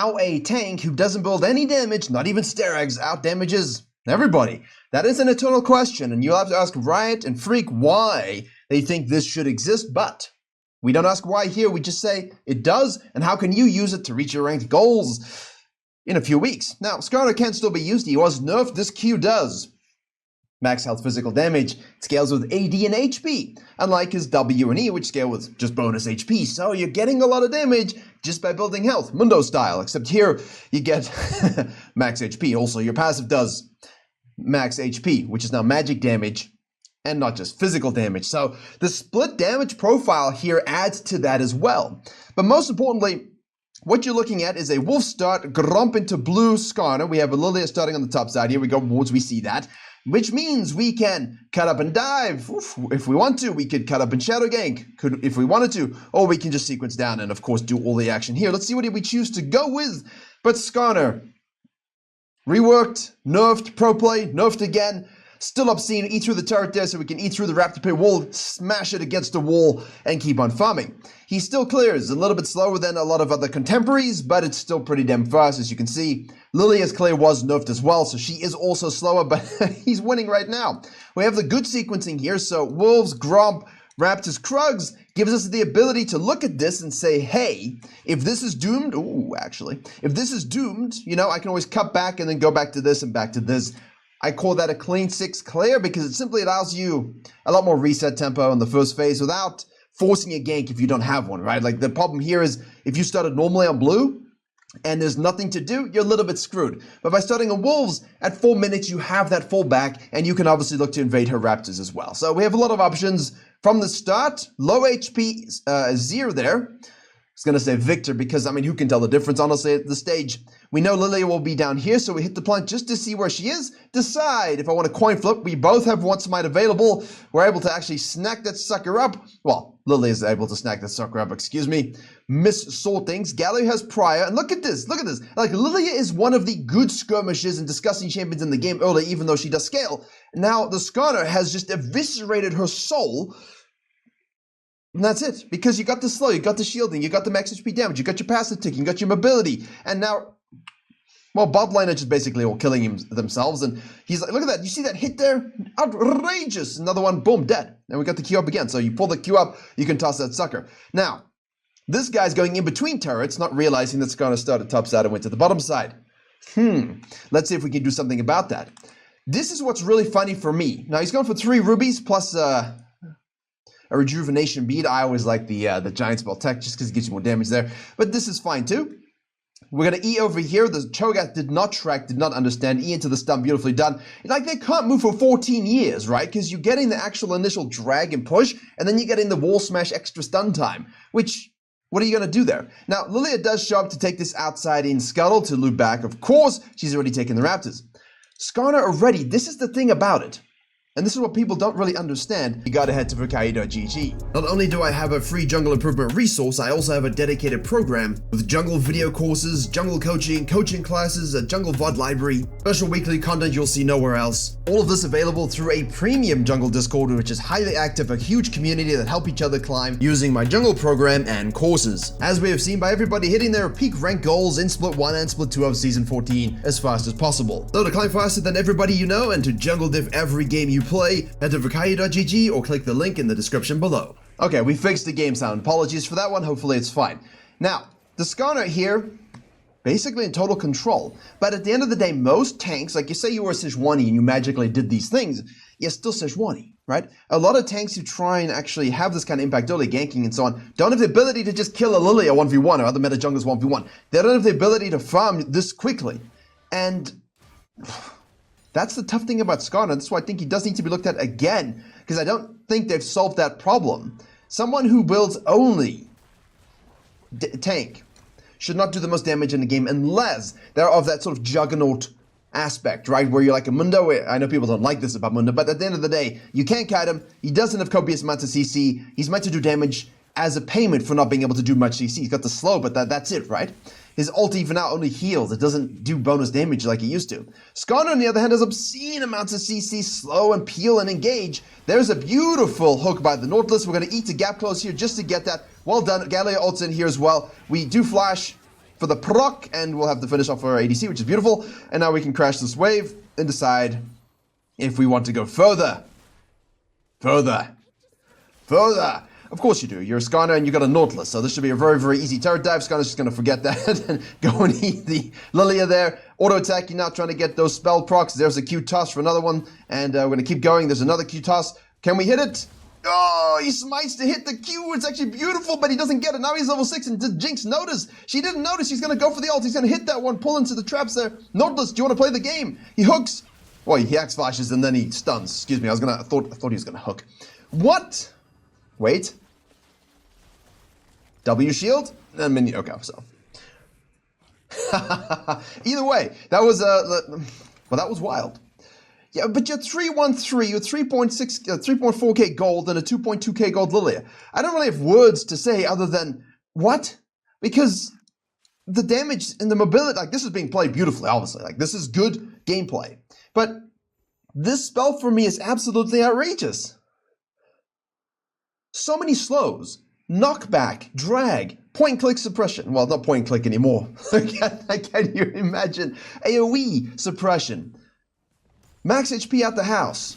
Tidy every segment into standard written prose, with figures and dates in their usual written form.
how a tank who doesn't build any damage, not even Sterags, out-damages everybody. That is an eternal question, and you'll have to ask Riot and Freak why they think this should exist, but we don't ask why here, we just say it does, and how can you use it to reach your ranked goals in a few weeks. Now, Skarner can still be used. He was nerfed. This Q does max health physical damage. It scales with AD and HP, unlike his W and E, which scale with just bonus HP. So you're getting a lot of damage just by building health, Mundo style, except here you get max HP. Also, your passive does max HP, which is now magic damage and not just physical damage. So the split damage profile here adds to that as well. But most importantly, what you're looking at is a wolf start, Grump into blue Skarner. We have a Lilia starting on the top side here. We go wards, we see that, which means we can cut up and dive. Oof, if we want to, we could cut up and shadow gank if we wanted to, or we can just sequence down and of course do all the action here. Let's see what we choose to go with. But Skarner, reworked, nerfed, pro play, nerfed again. Still obscene, eat through the turret there so we can eat through the Raptor Pit wall, smash it against the wall, and keep on farming. He still clears, a little bit slower than a lot of other contemporaries, but it's still pretty damn fast, as you can see. Lilia's clear was nerfed as well, so she is also slower, but he's winning right now. We have the good sequencing here, so Wolves, Gromp, Raptors, Krugs gives us the ability to look at this and say, hey, if this is doomed, if this is doomed, you know, I can always cut back and then go back to this and back to this. I call that a clean 6 clear because it simply allows you a lot more reset tempo in the first phase without forcing a gank if you don't have one, right? Like the problem here is if you started normally on blue and there's nothing to do, you're a little bit screwed. But by starting on Wolves, at 4 minutes, you have that fallback and you can obviously look to invade her Raptors as well. So we have a lot of options from the start. Low HP, Zero there. I was going to say Victor because, I mean, who can tell the difference, honestly, at the stage. We know Lilia will be down here, so we hit the plant just to see where she is. Decide if I want a coin flip. We both have one smite available. We're able to actually snack that sucker up. Well, Lilia is able to snack that sucker up, excuse me. Miss Sortings. Galio has Prior. And look at this. Look at this. Like, Lilia is one of the good skirmishes and disgusting champions in the game early, even though she does scale. Now, the Skarner has just eviscerated her soul. And that's it. Because you got the slow, you got the shielding, you got the max HP damage, you got your passive ticking, you got your mobility. And now, well, bot lane are just basically all killing themselves. And he's like, look at that. You see that hit there? Outrageous. Another one, boom, dead. And we got the Q up again. So you pull the Q up, you can toss that sucker. Now, this guy's going in between turrets, not realizing that's going to start at top side and went to the bottom side. Let's see if we can do something about that. This is what's really funny for me. Now, he's going for 3 rubies plus a rejuvenation bead. I always like the giant spell tech just because it gives you more damage there. But this is fine too. We're going to E over here. The Cho'Gath did not track, did not understand. E into the stun, beautifully done. Like, they can't move for 14 years, right? Because you're getting the actual initial drag and push, and then you're getting the wall smash extra stun time, which, what are you going to do there? Now, Lilia does show up to take this outside in scuttle to loop back. Of course, she's already taken the Raptors. Skarner already, this is the thing about it. And this is what people don't really understand. You gotta head to Virkayu.gg. Not only do I have a free jungle improvement resource, I also have a dedicated program with jungle video courses, jungle coaching, coaching classes, a jungle VOD library, special weekly content you'll see nowhere else. All of this available through a premium jungle Discord, which is highly active, a huge community that help each other climb using my jungle program and courses. As we have seen by everybody hitting their peak rank goals in Split 1 and Split 2 of Season 14 as fast as possible. So to climb faster than everybody you know and to jungle div every game you play, head to Virkayu.gg or click the link in the description below. Okay, we fixed the game sound. Apologies for that one. Hopefully it's fine. Now, the Skarner here, basically in total control. But at the end of the day, most tanks, like you say you were Sejuani and you magically did these things, you're still Sejuani, right? A lot of tanks who try and actually have this kind of impact early, ganking and so on, don't have the ability to just kill a Lilia 1v1 or other meta junglers 1v1. They don't have the ability to farm this quickly. And that's the tough thing about Skarner. That's why I think he does need to be looked at again, because I don't think they've solved that problem. Someone who builds only tank should not do the most damage in the game unless they're of that sort of juggernaut aspect, right? Where you're like a Mundo. I know people don't like this about Mundo, but at the end of the day, you can't kite him. He doesn't have copious amounts of CC. He's meant to do damage as a payment for not being able to do much CC. He's got the slow, but that's it, right? His ult even now only heals. It doesn't do bonus damage like it used to. Skarner, on the other hand, has obscene amounts of CC, slow and peel and engage. There's a beautiful hook by the Nautilus. We're going to eat the gap close here just to get that. Well done. Galio ults in here as well. We do flash for the proc, and we'll have to finish off our ADC, which is beautiful. And now we can crash this wave and decide if we want to go further. Further. Of course you do. You're a Skarner and you got a Nautilus, so this should be a very, very easy turret dive. Skarner's just going to forget that and go and eat the Lilia there. Auto attack, you're now trying to get those spell procs. There's a Q toss for another one, and we're going to keep going. There's another Q toss. Can we hit it? Oh, he smites to hit the Q. It's actually beautiful, but he doesn't get it. Now he's level 6, and did Jinx notice? She didn't notice. He's going to go for the ult. He's going to hit that one, pull into the traps there. Nautilus, do you want to play the game? He hooks. Well, he Axe Flashes, and then he stuns. Excuse me, I thought he was going to hook. What? Wait. W shield? And minion. Okay, so. Either way, that was that was wild. Yeah, but you're 313, you're 3.4k gold and a 2.2k gold Lilia. I don't really have words to say other than what? Because the damage and the mobility, like this is being played beautifully, obviously. Like this is good gameplay. But this spell for me is absolutely outrageous. So many slows. Knockback, drag, point-click suppression. Well, not point-click anymore. Can you imagine? AoE suppression. Max HP out the house.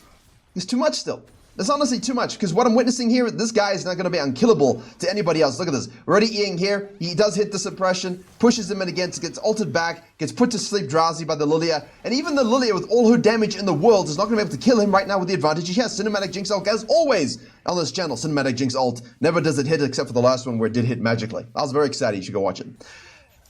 It's too much still. It's honestly too much, because what I'm witnessing here, this guy is not going to be unkillable to anybody else. Look at this. We're already Eing here. He does hit the suppression, pushes him in again, gets ulted back, gets put to sleep drowsy by the Lilia. And even the Lilia, with all her damage in the world, is not going to be able to kill him right now with the advantage he has. Cinematic Jinx ult, as always, on this channel. Cinematic Jinx ult. Never does it hit except for the last one where it did hit magically. I was very excited. You should go watch it.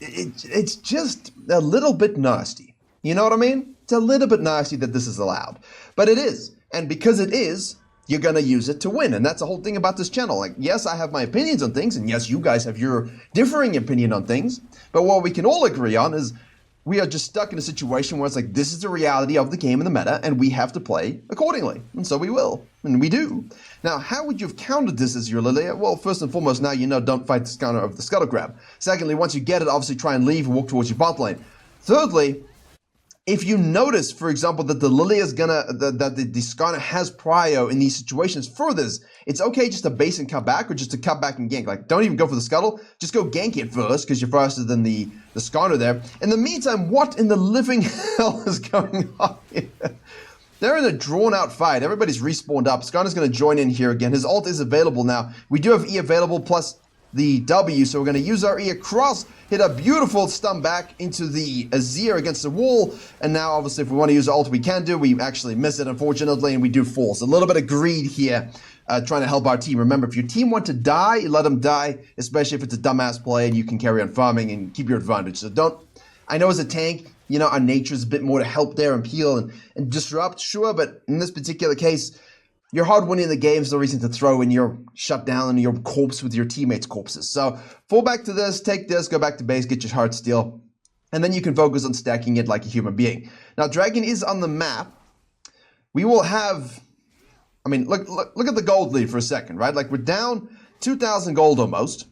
It's just a little bit nasty. You know what I mean? It's a little bit nasty that this is allowed. But it is. And because it is, you're going to use it to win. And that's the whole thing about this channel. Like, yes, I have my opinions on things, and yes, you guys have your differing opinion on things. But what we can all agree on is we are just stuck in a situation where it's like, this is the reality of the game and the meta, and we have to play accordingly. And so we will. And we do. Now, how would you have countered this as your Lilia? Well, first and foremost, now you know don't fight the Skarner of the Scuttle Crab. Secondly, once you get it, obviously try and leave and walk towards your bot lane. Thirdly, if you notice, for example, that the Lilia is that the Skarner has prio in these situations for this, it's okay just to base and cut back, or just to cut back and gank. Like, don't even go for the scuttle, just go gank it first, because you're faster than the Skarner there. In the meantime, what in the living hell is going on here? They're in a drawn-out fight. Everybody's respawned up. Skarner's going to join in here again. His ult is available now. We do have E available, plus the W, so we're going to use our E across, hit a beautiful stun back into the Azir against the wall, and now obviously if we want to use ult we can do, we actually miss it unfortunately, and we do fall. So a little bit of greed here, trying to help our team. Remember, if your team want to die, let them die, especially if it's a dumbass play and you can carry on farming and keep your advantage. So don't, I know as a tank, you know, our nature is a bit more to help there and peel and disrupt, sure, but in this particular case, you're hard winning the game, so no reason to throw in your shutdown and your corpse with your teammates' corpses. So fall back to this, take this, go back to base, get your heart steal, and then you can focus on stacking it like a human being. Now, Dragon is on the map. We will have, I mean, look at the gold lead for a second, right? Like, we're down 2,000 gold almost,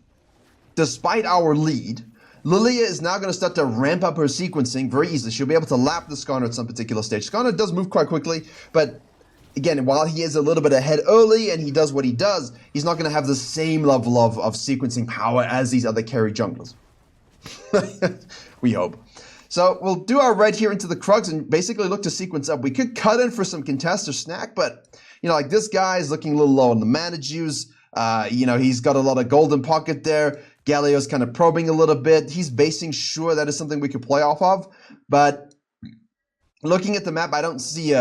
despite our lead. Lilia is now going to start to ramp up her sequencing very easily. She'll be able to lap the Skarner at some particular stage. Skarner does move quite quickly, but again, while he is a little bit ahead early and he does what he does, he's not going to have the same level of sequencing power as these other carry junglers. We hope. So we'll do our red here into the Krugs and basically look to sequence up. We could cut in for some contest or snack, but, you know, like this guy is looking a little low on the mana juice. You know, he's got a lot of golden pocket there. Galio's kind of probing a little bit. He's basing, sure, that is something we could play off of. But looking at the map, I don't see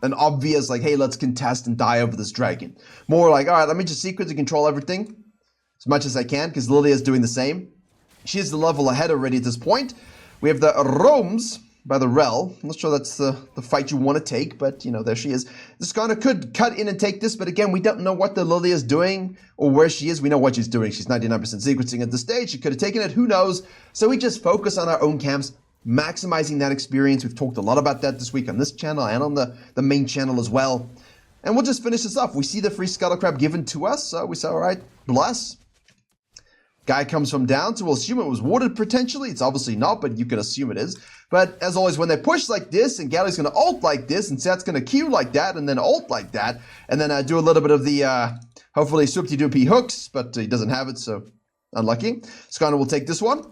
an obvious, like, hey, let's contest and die over this dragon. More like, all right, let me just sequence and control everything as much as I can, because Lilia is doing the same. She is the level ahead already at this point. We have the Roams by the Rel. I'm not sure that's the fight you want to take, but, you know, there she is. The Skarner could cut in and take this, but again, we don't know what the Lilia is doing or where she is. We know what she's doing. She's 99% sequencing at this stage. She could have taken it. Who knows? So we just focus on our own camps, maximizing that experience. We've talked a lot about that this week on this channel and on the main channel as well. And we'll just finish this off. We see the free Scuttle Crab given to us, so we say, all right, bless. Guy comes from down, so we'll assume it was warded potentially. It's obviously not, but you can assume it is. But as always, when they push like this, and Gally's going to ult like this, and Set's going to Q like that, and then ult like that, and then do a little bit of the, hopefully, swoopty-doopy hooks, but he doesn't have it, so unlucky. Skarner will take this one.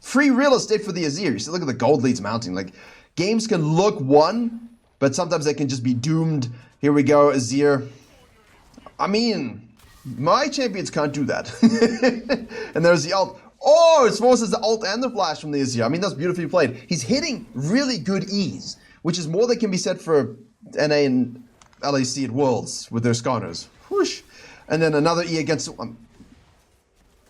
Free real estate for the Azir. You see, look at the gold leads mounting. Like, games can look won, but sometimes they can just be doomed. Here we go, Azir. I mean, my champions can't do that. And there's the ult. Oh, it forces the ult and the flash from the Azir. I mean, that's beautifully played. He's hitting really good ease, which is more than can be said for NA and LAC at Worlds with their Skarners. Whoosh. And then another E against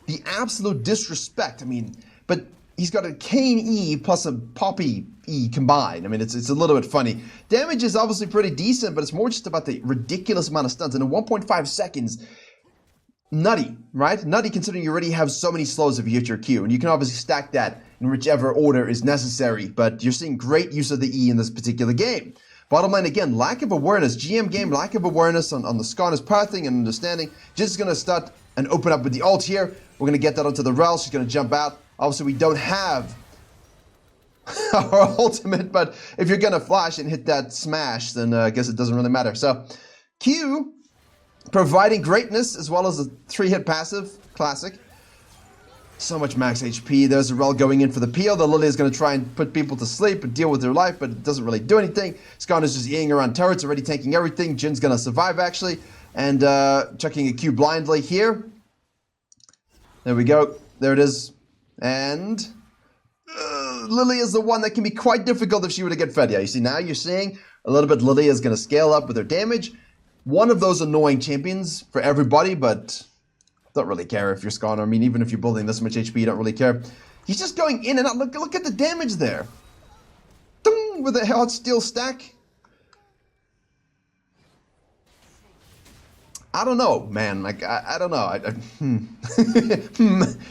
the absolute disrespect. I mean, but he's got a Kane E plus a Poppy E combined. I mean, it's a little bit funny. Damage is obviously pretty decent, but it's more just about the ridiculous amount of stuns. And in 1.5 seconds, nutty, right? Nutty considering you already have so many slows if you hit your Q. And you can obviously stack that in whichever order is necessary. But you're seeing great use of the E in this particular game. Bottom line, again, lack of awareness. GM game, lack of awareness on the Skarner's pathing and understanding. Just going to start and open up with the ult here. We're going to get that onto the Rel. She's going to jump out. Obviously, we don't have our ultimate, but if you're going to flash and hit that smash, then I guess it doesn't really matter. So, Q providing greatness as well as a 3-hit passive. Classic. So much max HP. There's a Rel going in for the peel. The Lily is going to try and put people to sleep and deal with their life, but it doesn't really do anything. Skarner's just eating around turrets, already tanking everything. Jin's going to survive, actually. And chucking a Q blindly here. There we go. There it is. And Lily is the one that can be quite difficult if she were to get fed. Yeah, you see now you're seeing a little bit Lily is going to scale up with her damage. One of those annoying champions for everybody, but don't really care if you're Skarner. I mean, even if you're building this much HP, you don't really care. He's just going in and out. Look at the damage there. Ding, with a hot steel stack. I don't know, man. Like, I don't know.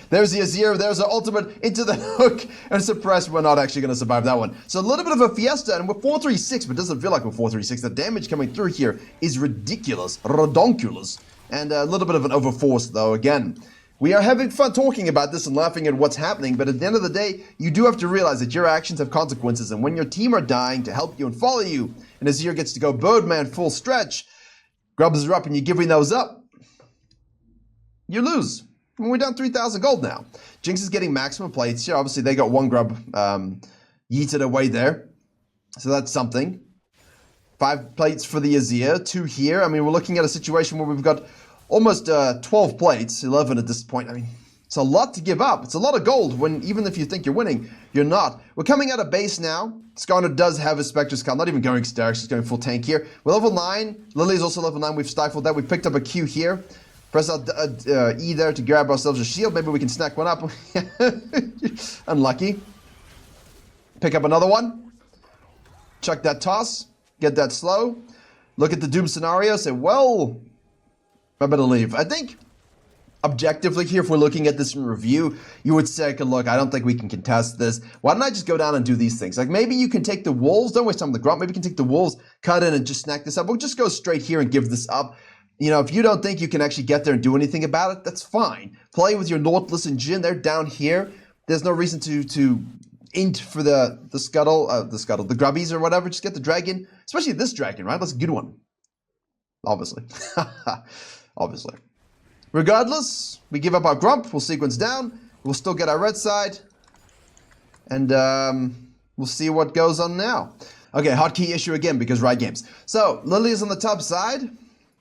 There's the Azir. There's the ultimate into the hook. And suppressed. We're not actually going to survive that one. So a little bit of a fiesta. And we're 4-3-6, but it doesn't feel like we're 4-3-6. The damage coming through here is ridiculous. Redonkulous. And a little bit of an overforce, though, again. We are having fun talking about this and laughing at what's happening, but at the end of the day, you do have to realize that your actions have consequences, and when your team are dying to help you and follow you, and Azir gets to go Birdman full stretch, grubs are up and you're giving those up, you lose. And we're down 3,000 gold now. Jinx is getting maximum plates here. Obviously, they got one grub yeeted away there, so that's something. 5 plates for the Azir, 2 here. I mean, we're looking at a situation where we've got almost 12 plates, 11 at this point. I mean, it's a lot to give up. It's a lot of gold when even if you think you're winning, you're not. We're coming out of base now. Skarner does have a Spectre's Skull, not even going Stark, she's going full tank here. We're level 9. Lily is also level 9. We've stifled that. We picked up a Q here. Press out E there to grab ourselves a shield. Maybe we can snack one up. Unlucky. Pick up another one. Chuck that toss. Get that slow. Look at the Doom scenario. Say, well, I better leave. I think, objectively here, if we're looking at this in review, you would say, look, I don't think we can contest this. Why don't I just go down and do these things? Like, maybe you can take the wolves. Don't waste time on the grunt. Maybe you can take the wolves, cut in, and just snack this up. We'll just go straight here and give this up. You know, if you don't think you can actually get there and do anything about it, that's fine. Play with your Nautilus and Jhin. They're down here. There's no reason to int for the grubbies or whatever. Just get the dragon, especially this dragon, right? That's a good one. Obviously. Obviously. Regardless, we give up our grump. We'll sequence down. We'll still get our red side. And we'll see what goes on now. Okay, hotkey issue again because Riot Games. So, Lily is on the top side,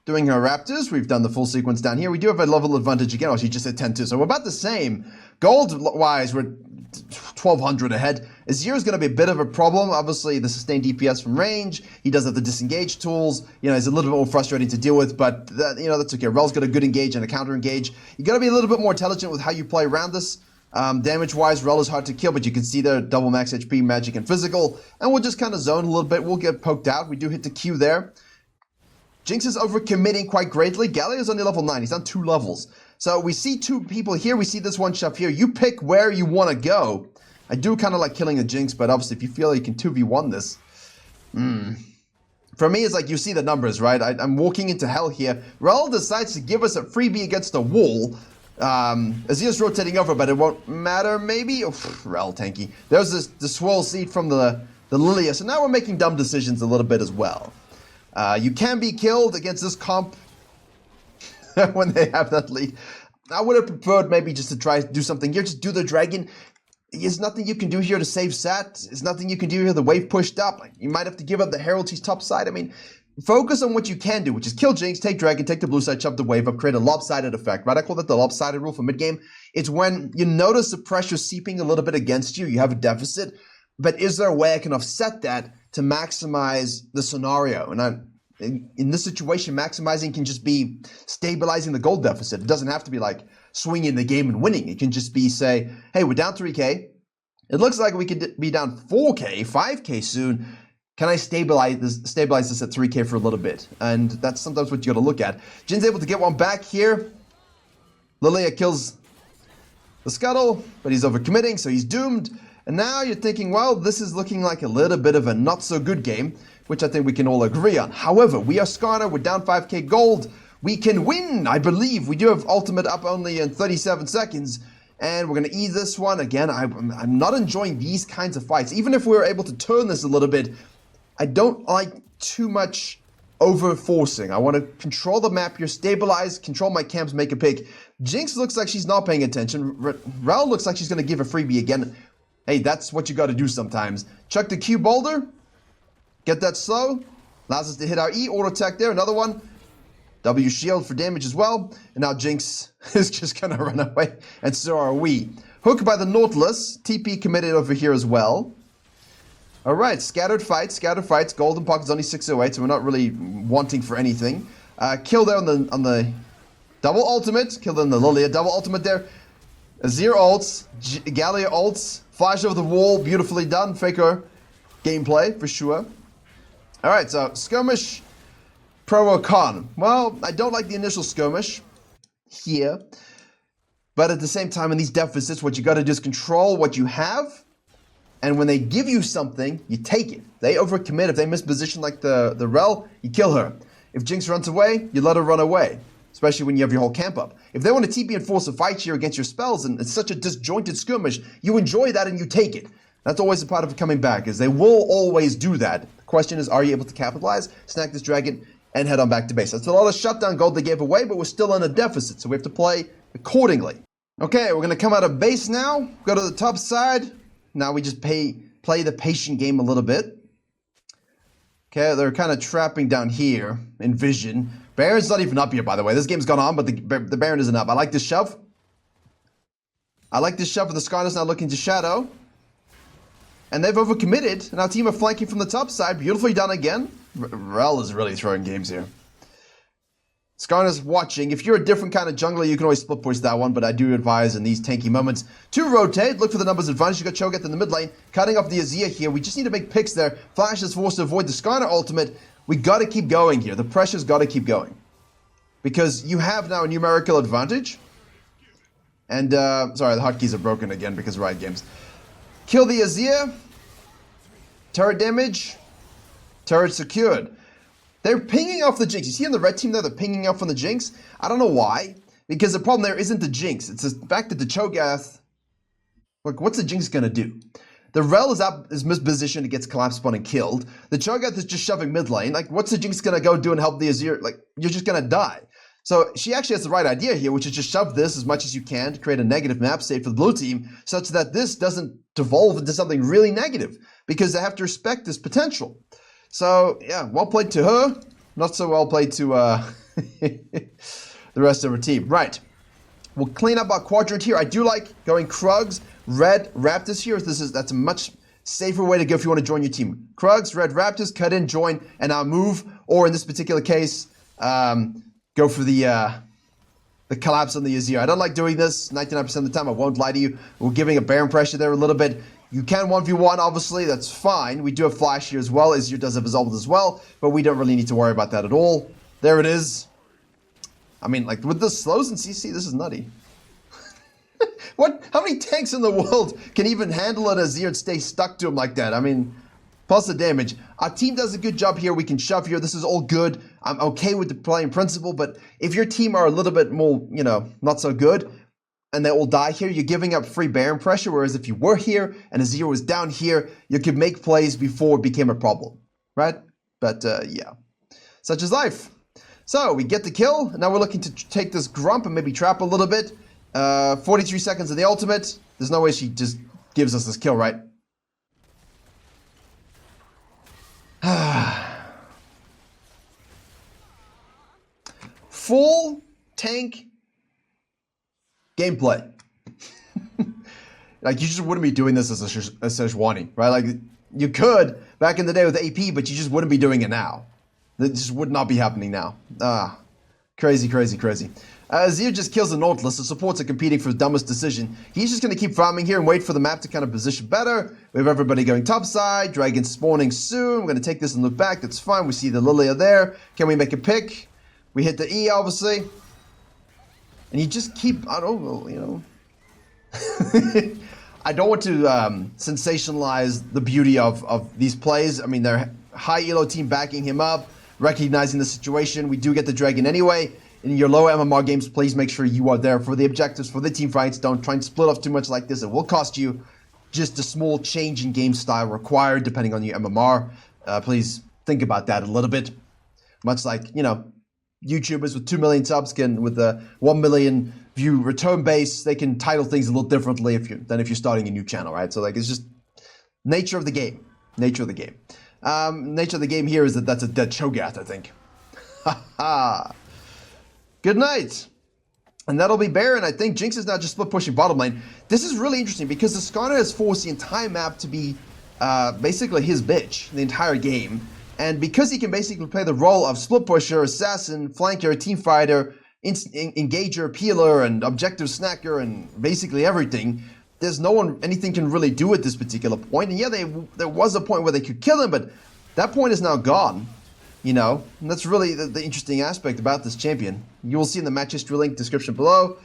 doing her Raptors. We've done the full sequence down here. We do have a level advantage again. Oh, she just hit 10-2. So we're about the same. Gold-wise, we're 1,200 ahead. Azir is going to be a bit of a problem. Obviously, the sustained DPS from range. He does have the disengage tools. You know, it's a little bit more frustrating to deal with, but that's okay. Rel's got a good engage and a counter engage. You got to be a little bit more intelligent with how you play around this. Damage-wise, Rel is hard to kill, but you can see there, double max HP, magic, and physical. And we'll just kind of zone a little bit. We'll get poked out. We do hit the Q there. Jinx is overcommitting quite greatly. Gallia is only level 9. He's on 2 levels. So we see 2 people here. We see this one shove here. You pick where you want to go. I do kind of like killing the Jinx, but obviously if you feel you can 2v1 this. For me, it's like you see the numbers, right? I'm walking into hell here. Rel decides to give us a freebie against the wall. Azir's rotating over, but it won't matter, maybe? Oh, Rel tanky. There's the swirl seed from the Lilia. So now we're making dumb decisions a little bit as well. You can be killed against this comp when they have that lead. I would have preferred maybe just to try to do something here. Just do the dragon. There's nothing you can do here to save set. There's nothing you can do here. The wave pushed up. Like, you might have to give up the Herald. She's top side. I mean, focus on what you can do, which is kill Jinx, take Dragon, take the blue side, shove the wave up, create a lopsided effect, right? I call that the lopsided rule for mid-game. It's when you notice the pressure seeping a little bit against you, you have a deficit, but is there a way I can offset that to maximize the scenario? And in this situation, maximizing can just be stabilizing the gold deficit. It doesn't have to be like swinging the game and winning. It can just be say, hey, we're down 3K. It looks like we could be down 4K, 5K soon. Can I stabilize this at 3K for a little bit? And that's sometimes what you got to look at. Jin's able to get one back here. Lilia kills the Scuttle, but he's overcommitting, so he's doomed. And now you're thinking, well, this is looking like a little bit of a not so good game, which I think we can all agree on. However, we are Skarner, we're down 5K gold. We can win, I believe. We do have ultimate up only in 37 seconds. And we're going to ease this one. Again, I'm not enjoying these kinds of fights. Even if we were able to turn this a little bit, I don't like too much over-forcing. I want to control the map here, stabilize, control my camps, make a pick. Jinx looks like she's not paying attention. Rel looks like she's going to give a freebie again. Hey, that's what you got to do sometimes. Chuck the Q boulder. Get that slow. Allows us to hit our E. Auto attack there. Another one. W shield for damage as well. And now Jinx is just going to run away. And so are we. Hook by the Nautilus. TP committed over here as well. Alright, scattered fights. Golden Pocket's only 608, so we're not really wanting for anything. Kill there on the double ultimate. Kill on the Lilia. Double ultimate there. Azir ults. Gallia ults. Flash over the wall. Beautifully done. Faker gameplay for sure. Alright, so skirmish. Pro or con? Well, I don't like the initial skirmish here. But at the same time, in these deficits, what you got to do is control what you have. And when they give you something, you take it. They overcommit. If they miss position like the Rel, you kill her. If Jinx runs away, you let her run away. Especially when you have your whole camp up. If they want to TP and force a fight here against your spells, and it's such a disjointed skirmish, you enjoy that and you take it. That's always a part of coming back, is they will always do that. The question is, are you able to capitalize, snack this dragon, and head on back to base? That's a lot of shutdown gold they gave away, but we're still in a deficit, so we have to play accordingly. Okay, we're going to come out of base now, go to the top side. Now we just play the patient game a little bit. Okay, they're kind of trapping down here in vision. Baron's not even up here, by the way. This game's gone on, but the Baron isn't up. I like this shove. I like this shove, but the Skarner's now looking to shadow. And they've overcommitted, and our team are flanking from the top side. Beautifully done again. Rel is really throwing games here. Skarner's watching. If you're a different kind of jungler, you can always split push that one, but I do advise in these tanky moments to rotate. Look for the numbers advantage. You got Cho'Gath in the mid lane, cutting off the Azir here. We just need to make picks there. Flash is forced to avoid the Skarner ultimate. We got to keep going here. The pressure's got to keep going. Because you have now a numerical advantage. And, sorry, the hotkeys are broken again because of Riot Games. Kill the Azir. Turret damage. Turret secured. They're pinging off the Jinx. You see on the red team there, they're pinging off on the Jinx? I don't know why. Because the problem there isn't the Jinx. It's the fact that the Cho'Gath... Look, what's the Jinx going to do? The Rel is mispositioned, it gets collapse spawn and killed. The Cho'Gath is just shoving mid lane. Like, what's the Jinx going to go do and help the Azir? Like, you're just going to die. So she actually has the right idea here, which is just shove this as much as you can to create a negative map state for the blue team, such that this doesn't devolve into something really negative. Because they have to respect this potential. So, yeah, well played to her. Not so well played to the rest of her team. Right. We'll clean up our quadrant here. I do like going Krugs, Red, Raptors here. That's a much safer way to go if you want to join your team. Krugs, Red, Raptors, cut in, join, and now move. Or in this particular case, go for the collapse on the Azir. I don't like doing this 99% of the time. I won't lie to you. We're giving a Baron pressure there a little bit. You can 1v1, obviously, that's fine. We do have Flash here as well. Azir does have Resolve as well, but we don't really need to worry about that at all. There it is. I mean, like, with the slows in CC, this is nutty. How many tanks in the world can even handle an Azir and stay stuck to him like that? I mean, plus the damage. Our team does a good job here. We can shove here. This is all good. I'm okay with the play in principle, but if your team are a little bit more, you know, not so good, and they all die here, you're giving up free Baron pressure, whereas if you were here and Azir was down here, you could make plays before it became a problem, right? But, yeah. Such is life. So, we get the kill, and now we're looking to take this Grump and maybe trap a little bit. 43 seconds of the ultimate. There's no way she just gives us this kill, right? Full tank gameplay. Like, you just wouldn't be doing this as a Sejuani, right? Like, you could back in the day with AP, but you just wouldn't be doing it now. It just would not be happening now. Crazy, crazy, crazy. Azir just kills the Nautilus. The supports are competing for the dumbest decision. He's just going to keep farming here and wait for the map to kind of position better. We have everybody going topside. Dragon spawning soon. We're going to take this and look back. That's fine. We see the Lilia there. Can we make a pick? We hit the E, obviously. And you just keep, I don't know, you know. I don't want to sensationalize the beauty of these plays. I mean, they're high elo team backing him up, recognizing the situation. We do get the Dragon anyway. In your low MMR games, please make sure you are there for the objectives, for the team fights. Don't try and split off too much like this. It will cost you just a small change in game style required depending on your MMR. Please think about that a little bit. Much like, you know, YouTubers with 2 million subs can, with a 1 million view return base, they can title things a little differently than if you're starting a new channel, right? So, like, it's just nature of the game. Nature of the game. Nature of the game here is that that's a dead Cho'Gath, I think. Ha ha. Good night. And that'll be Baron. I think Jinx is now just split pushing bottom lane. This is really interesting because the Skarner has forced the entire map to be basically his bitch the entire game. And because he can basically play the role of split pusher, assassin, flanker, teamfighter, engager, peeler, and objective snacker, and basically everything, there's no one anything can really do at this particular point. And yeah, there was a point where they could kill him, but that point is now gone. You know, and that's really the interesting aspect about this champion. You will see in the match history link description below,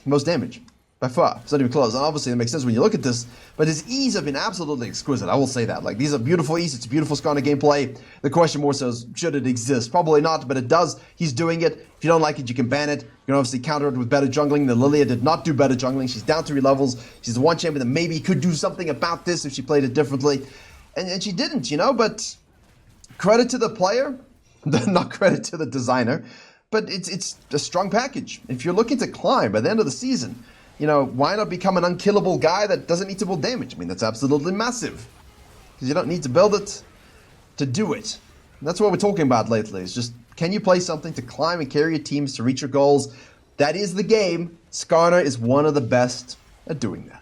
most damage by far. It's not even close. And obviously, it makes sense when you look at this. But his E's have been absolutely exquisite. I will say that. Like, these are beautiful E's. It's beautiful Skarner gameplay. The question more so is, should it exist? Probably not, but it does. He's doing it. If you don't like it, you can ban it. You can obviously counter it with better jungling. The Lilia did not do better jungling. She's down 3 levels. She's the one champion that maybe could do something about this if she played it differently. And she didn't, you know, but credit to the player, not credit to the designer, but it's a strong package. If you're looking to climb by the end of the season, you know, why not become an unkillable guy that doesn't need to build damage? I mean, that's absolutely massive. Because you don't need to build it to do it. And that's what we're talking about lately. It's just, can you play something to climb and carry your teams to reach your goals? That is the game. Skarner is one of the best at doing that.